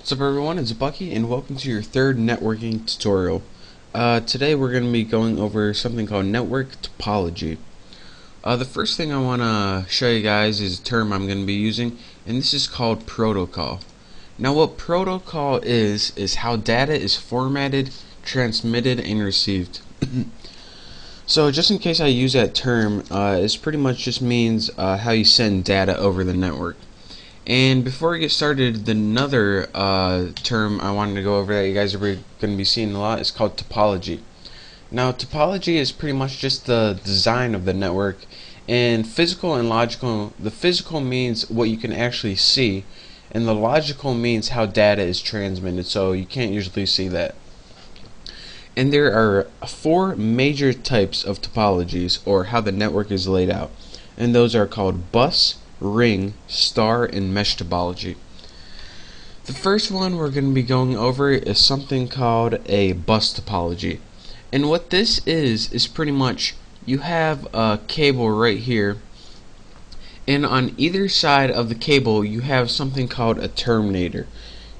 What's up everyone, it's Bucky and welcome to your third networking tutorial. Today we're going to be going over something called network topology. The first thing I want to show you guys is a term I'm going to be using, and this is called protocol. Now what protocol is how data is formatted, transmitted, and received. So just in case I use that term, it pretty much just means how you send data over the network. And before we get started, another term I wanted to go over that you guys are going to be seeing a lot is called topology. Now topology is pretty much just the design of the network, and physical and logical. The physical means what you can actually see, and the logical means how data is transmitted, so you can't usually see that. And there are four major types of topologies, or how the network is laid out, and those are called bus, ring, star, and mesh topology. The first one we're going to be going over is something called a bus topology. And what this is pretty much you have a cable right here, and on either side of the cable you have something called a terminator.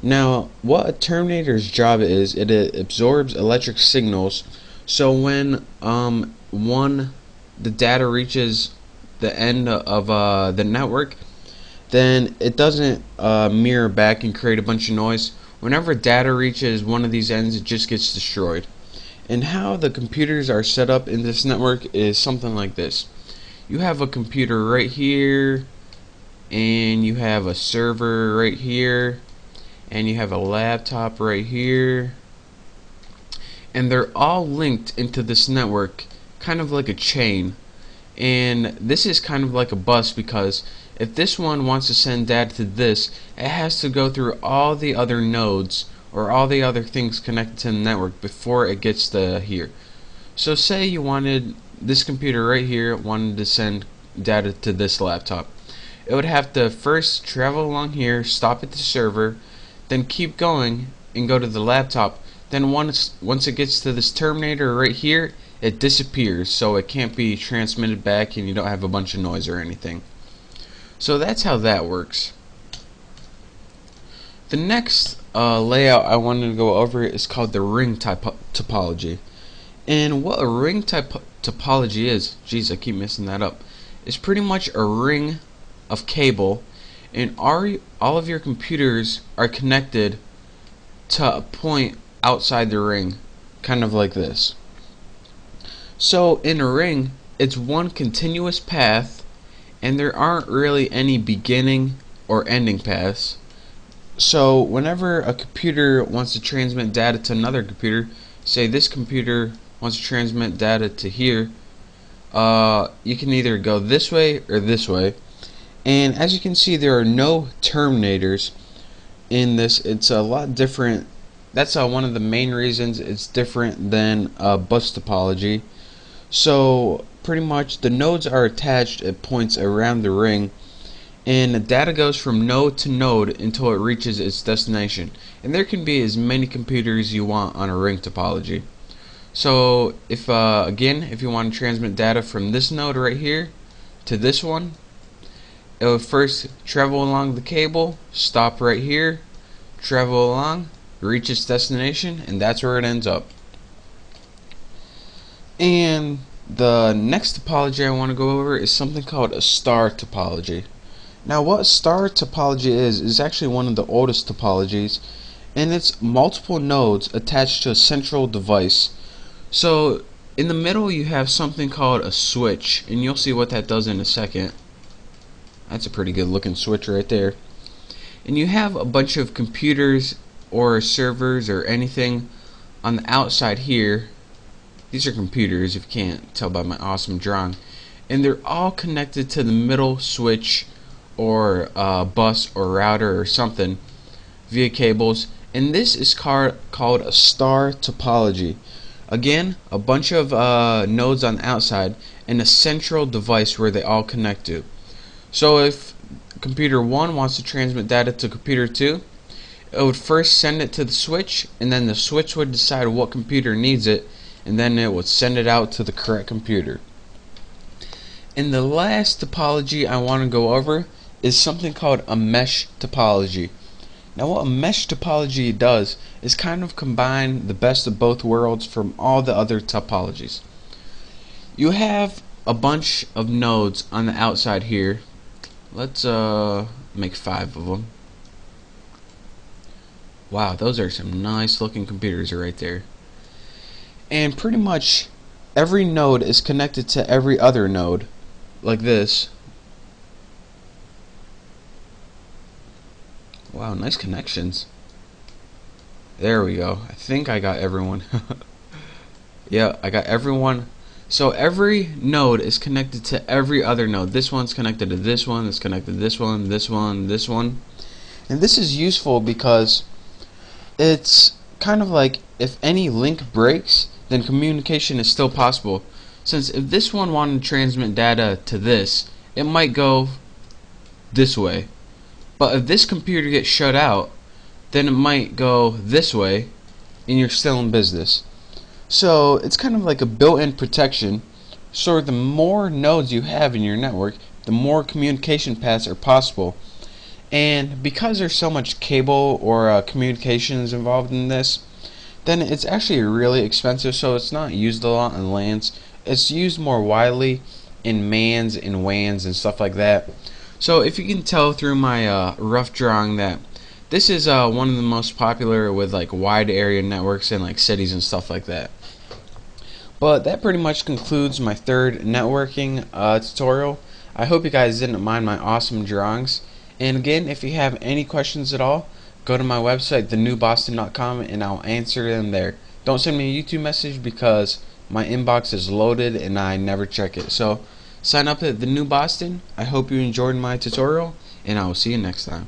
Now what a terminator's job is, it absorbs electric signals, so when the data reaches the end of the network, then it doesn't mirror back and create a bunch of noise. Whenever data reaches one of these ends, it just gets destroyed. And how the computers are set up in this network is something like this. You have a computer right here, and you have a server right here, and you have a laptop right here, and they're all linked into this network kind of like a chain. And this is kind of like a bus, because if this one wants to send data to this, it has to go through all the other nodes or all the other things connected to the network before it gets to here. So say you wanted this computer right here wanted to send data to this laptop. It would have to first travel along here, stop at the server, then keep going and go to the laptop. Then once it gets to this terminator right here, it disappears, so it can't be transmitted back and you don't have a bunch of noise or anything. So that's how that works. The next layout I wanted to go over is called the ring topology. And what a ring topology is, geez, I keep messing that up, is pretty much a ring of cable, and all of your computers are connected to a point outside the ring, kind of like this. So in a ring, it's one continuous path, and there aren't really any beginning or ending paths. So whenever a computer wants to transmit data to another computer, say this computer wants to transmit data to here, you can either go this way or this way. And as you can see, there are no terminators in this. It's a lot different. That's one of the main reasons it's different than bus topology. So pretty much the nodes are attached at points around the ring, and the data goes from node to node until it reaches its destination. And there can be as many computers you want on a ring topology. So if again, if you want to transmit data from this node right here to this one, it will first travel along the cable, stop right here, travel along, reach its destination, and that's where it ends up. And the next topology I want to go over is something called a star topology. Now what a star topology is actually one of the oldest topologies, and it's multiple nodes attached to a central device. So in the middle you have something called a switch, and you'll see what that does in a second. That's a pretty good looking switch right there. And you have a bunch of computers or servers or anything on the outside here. These are computers, if you can't tell by my awesome drawing, and they're all connected to the middle switch or bus or router or something via cables, and this is called a star topology. Again, a bunch of nodes on the outside and a central device where they all connect to. So if computer 1 wants to transmit data to computer 2, it would first send it to the switch, and then the switch would decide what computer needs it, and then it would send it out to the correct computer. And the last topology I want to go over is something called a mesh topology. Now what a mesh topology does is kind of combine the best of both worlds from all the other topologies. You have a bunch of nodes on the outside here. Let's make 5 of them. Wow, those are some nice looking computers right there. And pretty much every node is connected to every other node, like this. Wow, nice connections. There we go. I think I got everyone. Yeah, I got everyone. So every node is connected to every other node. This one's connected to this one, it's connected to this one, this one, this one. And this is useful because it's kind of like if any link breaks, then communication is still possible. Since if this one wanted to transmit data to this, it might go this way. But if this computer gets shut out, then it might go this way, and you're still in business. So it's kind of like a built-in protection. So the more nodes you have in your network, the more communication paths are possible. And because there's so much cable or communications involved in this, then it's actually really expensive. So it's not used a lot in LANs. It's used more widely in MANs and WANs and stuff like that. So if you can tell through my rough drawing that this is one of the most popular with like wide area networks in like cities and stuff like that. But that pretty much concludes my third networking tutorial. I hope you guys didn't mind my awesome drawings. And again, if you have any questions at all, go to my website, thenewboston.com, and I'll answer them there. Don't send me a YouTube message because my inbox is loaded and I never check it. So sign up at The New Boston. I hope you enjoyed my tutorial, and I will see you next time.